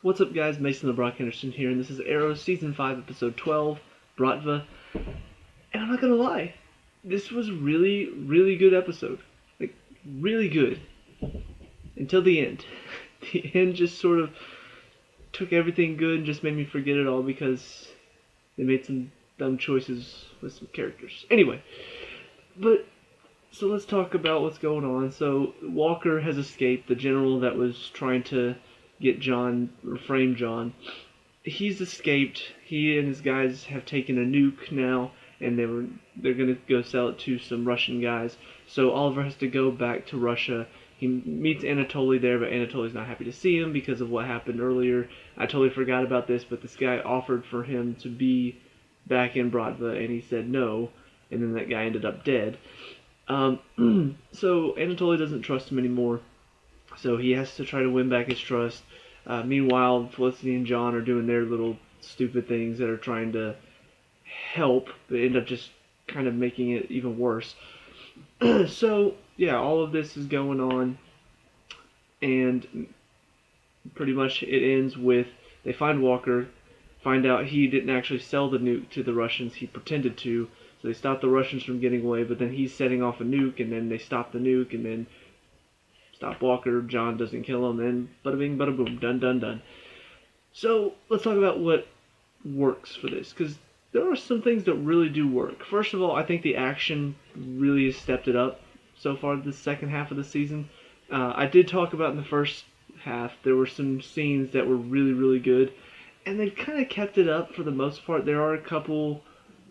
What's up, guys? Mason the Brock Henderson here, and this is Arrgh Season 5, Episode 12, Bratva. And I'm not gonna lie, this was really good episode. Like, really good. Until the end. The end just sort of took everything good and just made me forget it all because they made some dumb choices with some characters. Anyway, so let's talk about what's going on. So, Walker has escaped, the general that was trying to get John, or frame John. He's escaped. He and his guys have taken a nuke now, and they're gonna go sell it to some Russian guys. So Oliver has to go back to Russia. He meets Anatoly there, but Anatoly's not happy to see him because of what happened earlier. I totally forgot about this, but this guy offered for him to be back in Bratva, and he said no, and then that guy ended up dead. So Anatoly doesn't trust him anymore, so he has to try to win back his trust. Meanwhile, Felicity and John are doing their little stupid things that are trying to help, but end up just kind of making it even worse. So, yeah, all of this is going on, and pretty much it ends with they find Walker, find out he didn't actually sell the nuke to the Russians, he pretended to, so they stop the Russians from getting away, but then he's setting off a nuke, and then they stop the nuke, and then stop Walker, John doesn't kill him, and bada bing, bada boom, done. So, let's talk about what works for this, because there are some things that really do work. First of all, I think the action really has stepped it up so far this second half of the season. I did talk about in the first half, there were some scenes that were really good, and they've kind of kept it up for the most part. There are a couple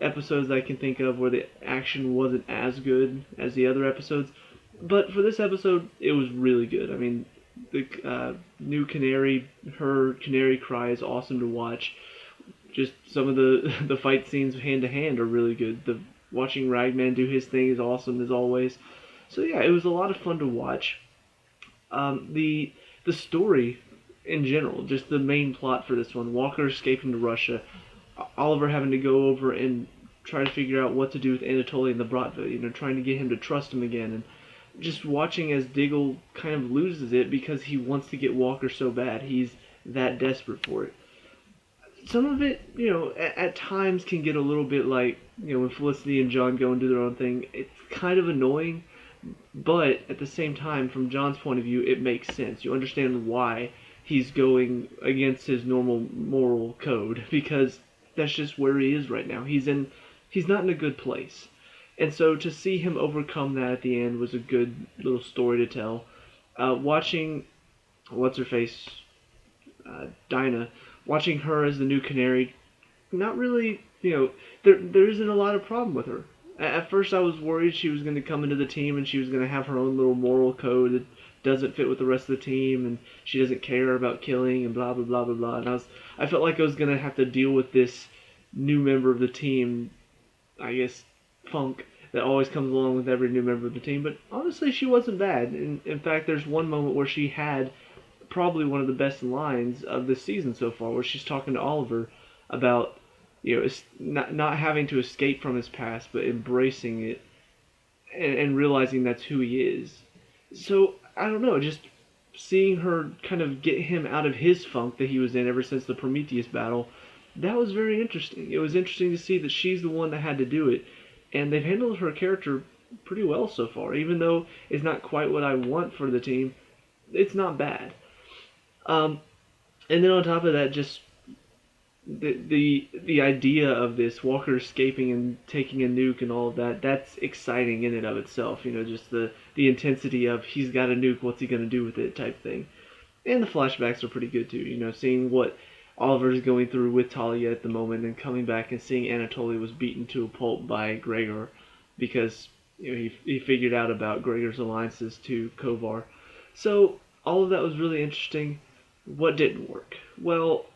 episodes I can think of where the action wasn't as good as the other episodes, but for this episode, it was really good. I mean, the new canary, her canary cry is awesome to watch. Just some of the fight scenes hand to hand are really good. The watching Ragman do his thing is awesome as always. So yeah, it was a lot of fun to watch. The story in general, just the main plot for this one: Walker escaping to Russia, Oliver having to go over and try to figure out what to do with Anatoly and the Bratva. Trying to get him to trust him again, and just watching as Diggle kind of loses it because he wants to get Walker so bad. He's that desperate for it. Some of it, at times can get a little bit like, when Felicity and John go and do their own thing, it's kind of annoying, but at the same time, from John's point of view, it makes sense. You understand why he's going against his normal moral code, because that's just where he is right now. He's not in a good place. And so to see him overcome that at the end was a good little story to tell. Watching, what's her face, Dinah, watching her as the new canary, not really, there isn't a lot of problem with her. At first I was worried she was going to come into the team and she was going to have her own little moral code that doesn't fit with the rest of the team, and she doesn't care about killing and blah blah blah blah blah. And I felt like I was going to have to deal with this new member of the team, I guess, funk that always comes along with every new member of the team. But honestly, she wasn't bad. In fact, there's one moment where she had probably one of the best lines of this season so far, where she's talking to Oliver about not having to escape from his past, but embracing it and realizing that's who he is. So I don't know, just seeing her kind of get him out of his funk that he was in ever since the Prometheus battle, that was very interesting. It was interesting to see that she's the one that had to do it, and they've handled her character pretty well so far. Even though it's not quite what I want for the team, it's not bad. And then on top of that, just the idea of this Walker escaping and taking a nuke and all of that's exciting in and of itself. Just the intensity of he's got a nuke, what's he gonna do with it type thing. And the flashbacks are pretty good too. Seeing what Oliver's going through with Talia at the moment, and coming back and seeing Anatoly was beaten to a pulp by Gregor because he figured out about Gregor's alliances to Kovar. So all of that was really interesting. What didn't work? Well,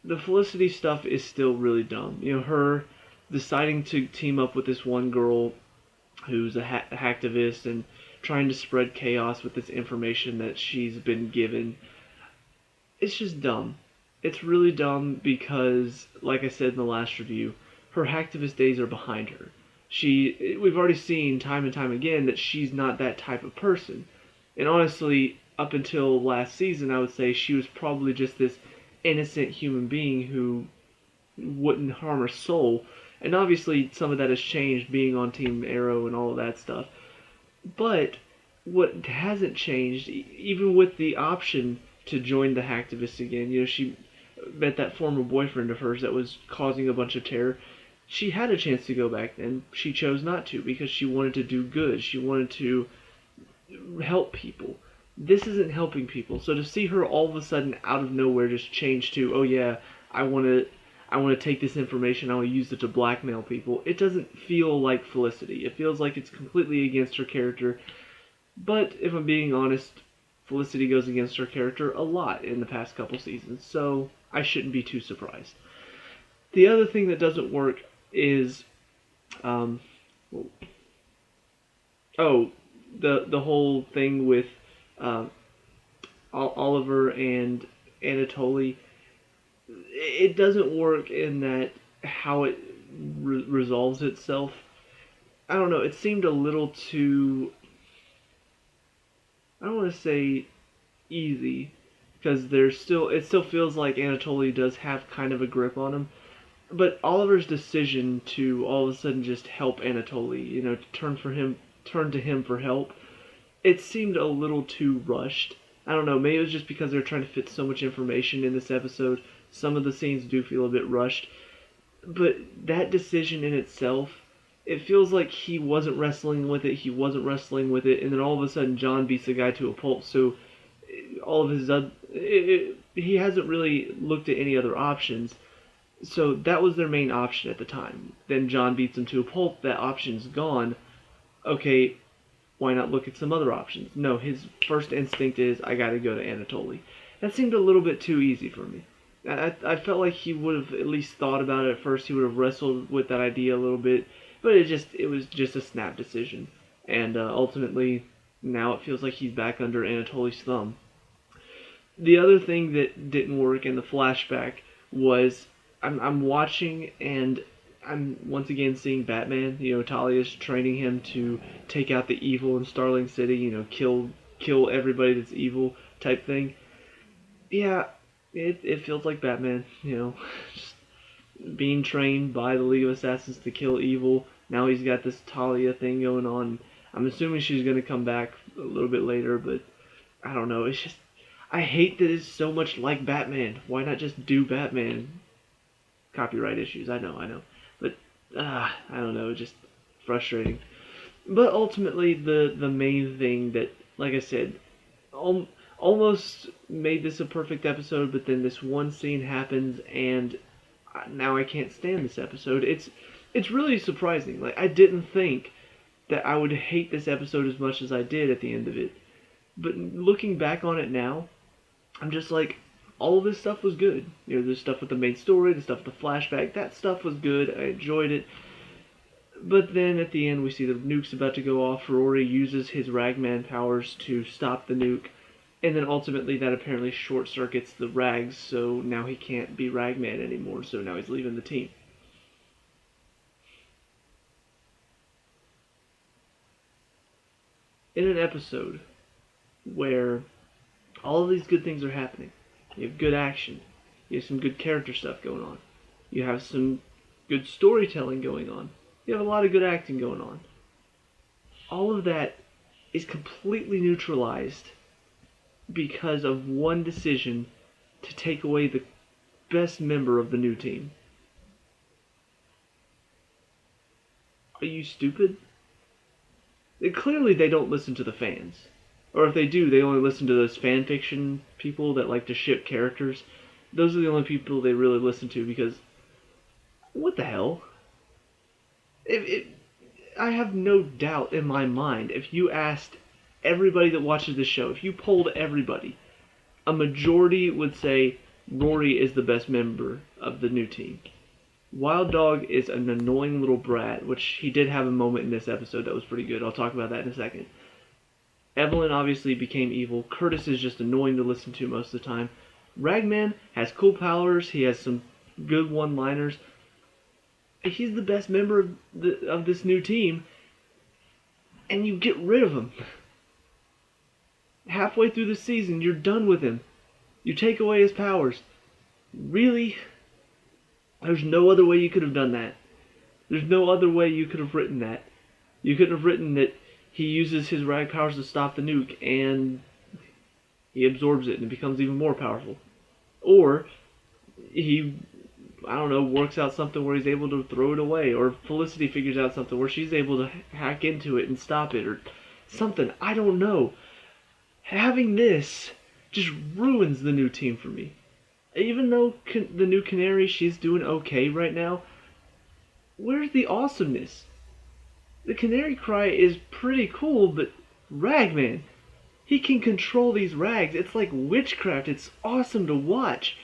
the Felicity stuff is still really dumb. Her deciding to team up with this one girl who's a hacktivist and trying to spread chaos with this information that she's been given. It's just dumb. It's really dumb because, like I said in the last review, her hacktivist days are behind her. We've already seen time and time again that she's not that type of person. And honestly, up until last season, I would say she was probably just this innocent human being who wouldn't harm a soul. And obviously, some of that has changed being on Team Arrow and all of that stuff. But what hasn't changed, even with the option to join the hacktivists again, she met that former boyfriend of hers that was causing a bunch of terror. She had a chance to go back then. She chose not to because she wanted to do good. She wanted to help people. This isn't helping people. So to see her all of a sudden out of nowhere just change to, oh yeah, I want to take this information, I want to use it to blackmail people. It doesn't feel like Felicity. It feels like it's completely against her character. But if I'm being honest, Felicity goes against her character a lot in the past couple seasons, so I shouldn't be too surprised. The other thing that doesn't work is, the whole thing with Oliver and Anatoly. It doesn't work in that how it resolves itself. I don't know. It seemed a little too, I don't want to say easy, because it still feels like Anatoly does have kind of a grip on him. But Oliver's decision to all of a sudden just help Anatoly, to turn to him for help, it seemed a little too rushed. I don't know, maybe it was just because they're trying to fit so much information in this episode. Some of the scenes do feel a bit rushed. But that decision in itself, it feels like he wasn't wrestling with it, and then all of a sudden John beats the guy to a pulp, so all of his... he hasn't really looked at any other options. So that was their main option at the time. Then John beats him to a pulp, that option's gone. Okay, why not look at some other options? No, his first instinct is, I gotta go to Anatoly. That seemed a little bit too easy for me. I felt like he would have at least thought about it at first. He would have wrestled with that idea a little bit, but it was just a snap decision. And ultimately, now it feels like he's back under Anatoly's thumb. The other thing that didn't work in the flashback was I'm watching and I'm once again seeing Batman. Talia's training him to take out the evil in Starling City. Kill everybody that's evil type thing. Yeah, it feels like Batman. Just being trained by the League of Assassins to kill evil. Now he's got this Talia thing going on. I'm assuming she's gonna come back a little bit later, but I don't know. It's just I hate that it's so much like Batman. Why not just do Batman? Copyright issues, I know. But, I don't know, just frustrating. But ultimately, the main thing that, like I said, almost made this a perfect episode, but then this one scene happens, and now I can't stand this episode. It's really surprising. Like, I didn't think that I would hate this episode as much as I did at the end of it. But looking back on it now, I'm just like, all of this stuff was good. The stuff with the main story, the stuff with the flashback, that stuff was good. I enjoyed it. But then at the end, we see the nuke's about to go off. Rory uses his Ragman powers to stop the nuke. And then ultimately that apparently short-circuits the Rags, so now he can't be Ragman anymore, so now he's leaving the team. In an episode where all of these good things are happening, you have good action, you have some good character stuff going on, you have some good storytelling going on, you have a lot of good acting going on. All of that is completely neutralized because of one decision to take away the best member of the new team. Are you stupid? Clearly they don't listen to the fans. Or if they do, they only listen to those fan fiction people that like to ship characters. Those are the only people they really listen to because... what the hell? I have no doubt in my mind, if you asked everybody that watches the show, if you polled everybody, a majority would say Rory is the best member of the new team. Wild Dog is an annoying little brat, which he did have a moment in this episode that was pretty good. I'll talk about that in a second. Evelyn obviously became evil. Curtis is just annoying to listen to most of the time. Ragman has cool powers. He has some good one-liners. He's the best member of this new team, and you get rid of him. Halfway through the season, you're done with him. You take away his powers. Really? There's no other way you could have done that. There's no other way you could have written that. You could have written that he uses his rag powers to stop the nuke and he absorbs it and it becomes even more powerful. Or he, I don't know, works out something where he's able to throw it away. Or Felicity figures out something where she's able to hack into it and stop it. Or something. I don't know. Having this just ruins the new team for me. Even though the new Canary, she's doing okay right now, where's the awesomeness? The Canary Cry is pretty cool, but Ragman, he can control these rags. It's like witchcraft. It's awesome to watch.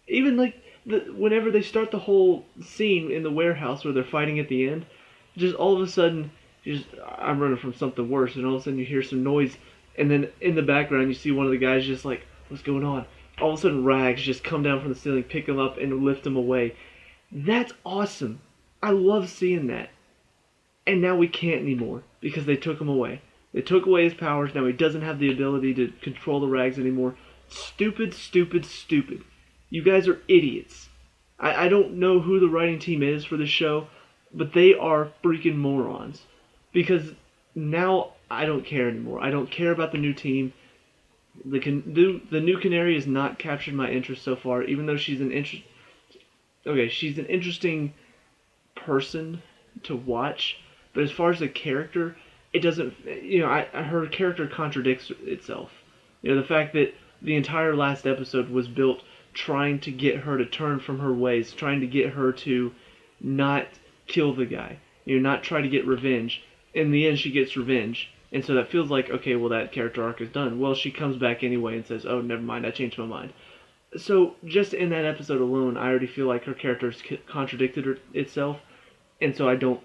Even like whenever they start the whole scene in the warehouse where they're fighting at the end, just all of a sudden, I'm running from something worse, and all of a sudden you hear some noise, and then in the background you see one of the guys just like, what's going on? All of a sudden rags just come down from the ceiling, pick him up, and lift him away. That's awesome. I love seeing that. And now we can't anymore because they took him away. They took away his powers. Now he doesn't have the ability to control the rags anymore. Stupid, stupid, stupid. You guys are idiots. I don't know who the writing team is for this show, but they are freaking morons. Because now I don't care anymore. I don't care about the new team. The new Canary has not captured my interest so far, even though she's she's an interesting person to watch. But as far as the character, it doesn't. Her character contradicts itself. The fact that the entire last episode was built trying to get her to turn from her ways, trying to get her to not kill the guy, not try to get revenge. In the end, she gets revenge, and so that feels like, okay, well, that character arc is done. Well, she comes back anyway and says, oh, never mind, I changed my mind. So just in that episode alone, I already feel like her character contradicted itself, and so I don't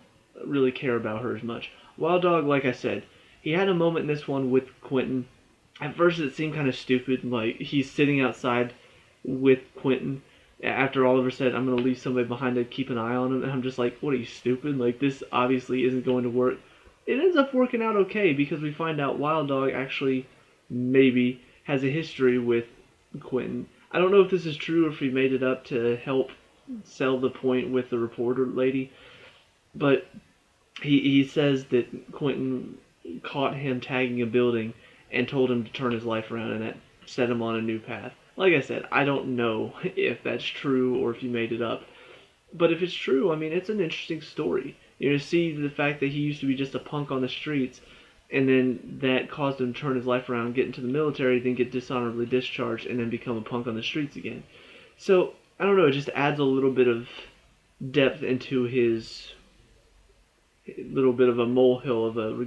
really care about her as much. Wild Dog, like I said, he had a moment in this one with Quentin. At first it seemed kind of stupid, like he's sitting outside with Quentin after Oliver said, I'm going to leave somebody behind to keep an eye on him, and I'm just like, what are you, stupid? Like, this obviously isn't going to work. It ends up working out okay because we find out Wild Dog actually maybe has a history with Quentin. I don't know if this is true or if he made it up to help sell the point with the reporter lady, but he says that Quentin caught him tagging a building and told him to turn his life around, and that set him on a new path. Like I said, I don't know if that's true or if he made it up. But if it's true, I mean, it's an interesting story. To see the fact that he used to be just a punk on the streets, and then that caused him to turn his life around, get into the military, then get dishonorably discharged, and then become a punk on the streets again. So, I don't know, it just adds a little bit of depth into his little bit of a molehill of a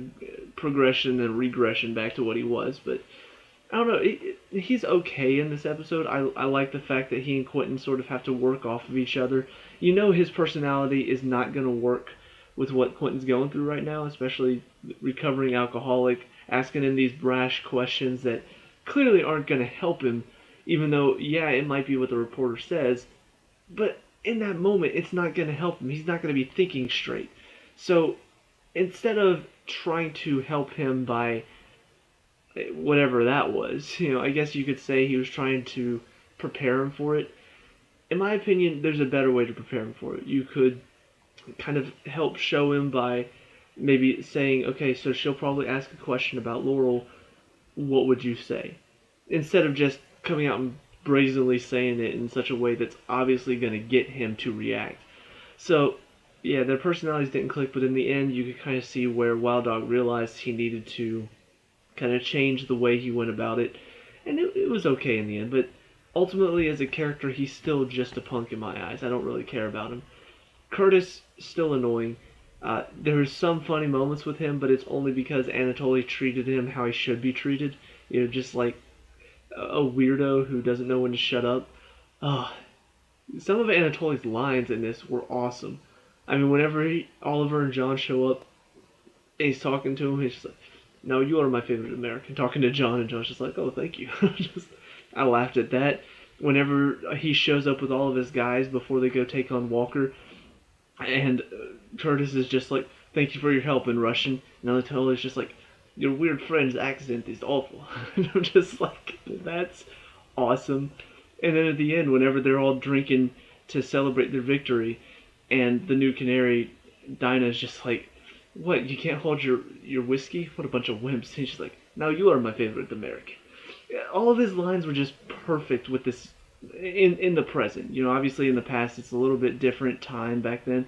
progression and regression back to what he was. But I don't know, he's okay in this episode. I like the fact that he and Quentin sort of have to work off of each other. His personality is not going to work with what Quentin's going through right now, especially recovering alcoholic, asking him these brash questions that clearly aren't going to help him, even though, yeah, it might be what the reporter says, but in that moment, it's not going to help him. He's not going to be thinking straight. So instead of trying to help him by whatever that was, I guess you could say he was trying to prepare him for it. In my opinion, there's a better way to prepare him for it. You could kind of help show him by maybe saying, okay, so she'll probably ask a question about Laurel, what would you say? Instead of just coming out and brazenly saying it in such a way that's obviously going to get him to react. So, yeah, their personalities didn't click, but in the end, you could kind of see where Wild Dog realized he needed to kind of change the way he went about it, and it was okay in the end, but ultimately, as a character, he's still just a punk in my eyes. I don't really care about him. Curtis, still annoying. There's some funny moments with him, but it's only because Anatoly treated him how he should be treated. Just like a weirdo who doesn't know when to shut up. Oh, some of Anatoly's lines in this were awesome. I mean, whenever Oliver and John show up, and he's talking to him, he's just like, no, you are my favorite American. Talking to John, and John's just like, oh, thank you. I laughed at that. Whenever he shows up with all of his guys before they go take on Walker, and Curtis is just like, thank you for your help in Russian, and Anatoly's just like, your weird friend's accent is awful. And I'm just like, that's awesome. And then at the end, whenever they're all drinking to celebrate their victory, and the new canary, Dinah's just like, "What? You can't hold your whiskey? What a bunch of wimps!" And she's like, "Now you are my favorite American." All of his lines were just perfect with this in the present. Obviously in the past it's a little bit different time back then,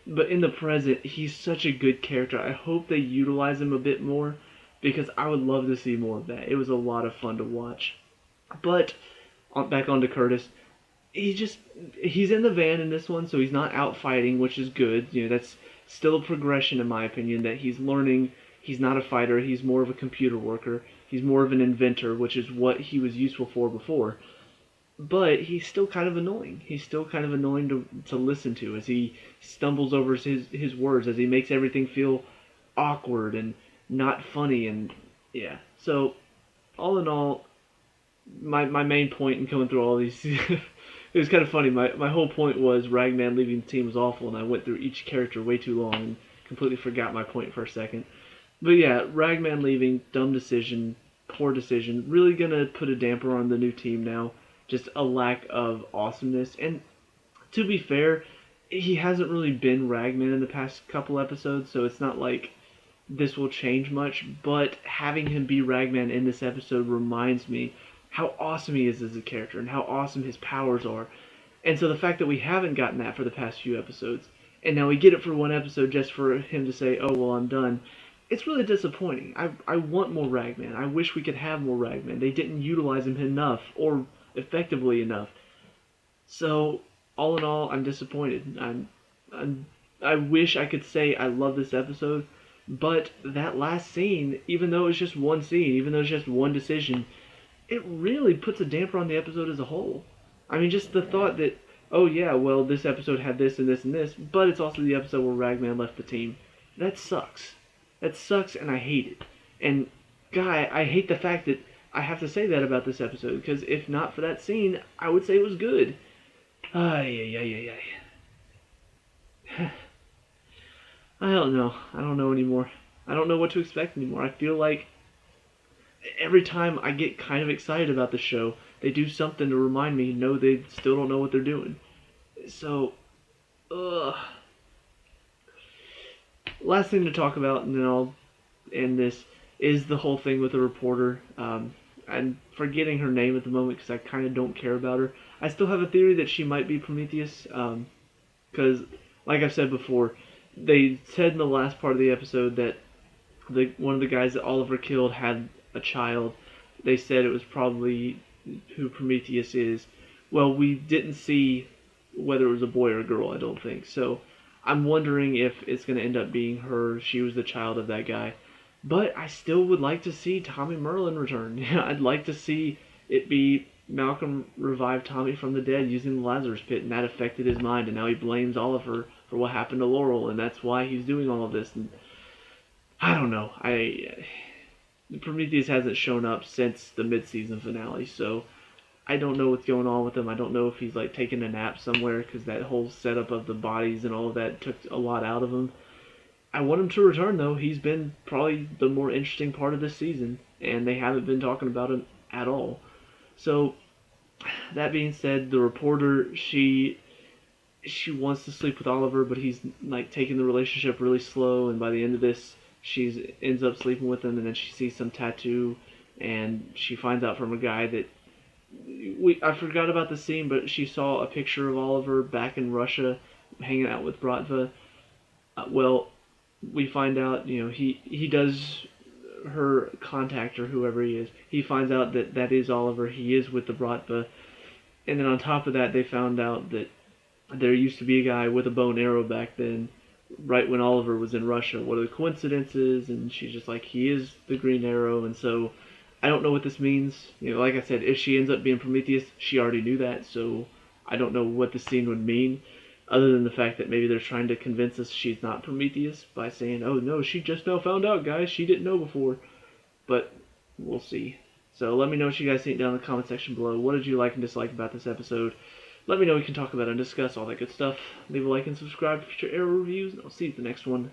but in the present he's such a good character. I hope they utilize him a bit more because I would love to see more of that. It was a lot of fun to watch. But back onto Curtis, he's in the van in this one, so he's not out fighting, which is good. That's still a progression in my opinion, that he's learning. He's not a fighter, he's more of a computer worker. He's more of an inventor, which is what he was useful for before. But he's still kind of annoying. He's still kind of annoying to listen to as he stumbles over his words, as he makes everything feel awkward and not funny. And yeah, so all in all, my main point in going through all these, it was kind of funny. My whole point was Ragman leaving the team was awful, and I went through each character way too long and completely forgot my point for a second. But yeah, Ragman leaving, dumb decision, poor decision, really gonna put a damper on the new team now. Just a lack of awesomeness. And to be fair, he hasn't really been Ragman in the past couple episodes, so it's not like this will change much. But having him be Ragman in this episode reminds me how awesome he is as a character and how awesome his powers are. And so the fact that we haven't gotten that for the past few episodes, and now we get it for one episode just for him to say, "Oh well, I'm done," it's really disappointing. I want more Ragman. I wish we could have more Ragman. They didn't utilize him enough or effectively enough. So all in all, I'm disappointed. I wish I could say I love this episode, but that last scene, even though it's just one scene, even though it's just one decision, it really puts a damper on the episode as a whole. I mean, just the thought that, oh yeah, well, this episode had this and this and this, but it's also the episode where Ragman left the team. That sucks. That sucks, and I hate it. And, God, I hate the fact that I have to say that about this episode, because if not for that scene, I would say it was good. Ay, ay, ay, ay. I don't know. I don't know anymore. I don't know what to expect anymore. I feel like every time I get kind of excited about the show, they do something to remind me, no, they still don't know what they're doing. So, ugh. Last thing to talk about, and then I'll end this, is the whole thing with the reporter. I'm forgetting her name at the moment because I kind of don't care about her. I still have a theory that she might be Prometheus, because, like I've said before, they said in the last part of the episode that one of the guys that Oliver killed had a child. They said it was probably who Prometheus is. Well, we didn't see whether it was a boy or a girl, I don't think. So I'm wondering if it's going to end up being her. She was the child of that guy. But I still would like to see Tommy Merlin return. I'd like to see it be Malcolm revived Tommy from the dead using the Lazarus Pit, and that affected his mind, and now he blames Oliver for what happened to Laurel, and that's why he's doing all of this. And I don't know. Prometheus hasn't shown up since the mid-season finale, so I don't know what's going on with him. I don't know if he's like taking a nap somewhere, because that whole setup of the bodies and all of that took a lot out of him. I want him to return, though. He's been probably the more interesting part of this season, and they haven't been talking about him at all. So, that being said, the reporter, she wants to sleep with Oliver, but he's like taking the relationship really slow, and by the end of this, she ends up sleeping with him, and then she sees some tattoo, and she finds out from a guy that I forgot about the scene, but she saw a picture of Oliver back in Russia, hanging out with Bratva. Well, we find out, he does her contact, or whoever he is. He finds out that is Oliver. He is with the Bratva. And then on top of that, they found out that there used to be a guy with a bow and arrow back then, right when Oliver was in Russia. What are the coincidences? And she's just like, he is the Green Arrow. And so I don't know what this means. Like I said, if she ends up being Prometheus, she already knew that. So I don't know what the scene would mean, other than the fact that maybe they're trying to convince us she's not Prometheus by saying, oh no, she just now found out, guys, she didn't know before. But we'll see. So let me know what you guys think down in the comment section below. What did you like and dislike about this episode? Let me know, we can talk about it and discuss all that good stuff. Leave a like and subscribe for future Arrgh reviews, and I'll see you at the next one.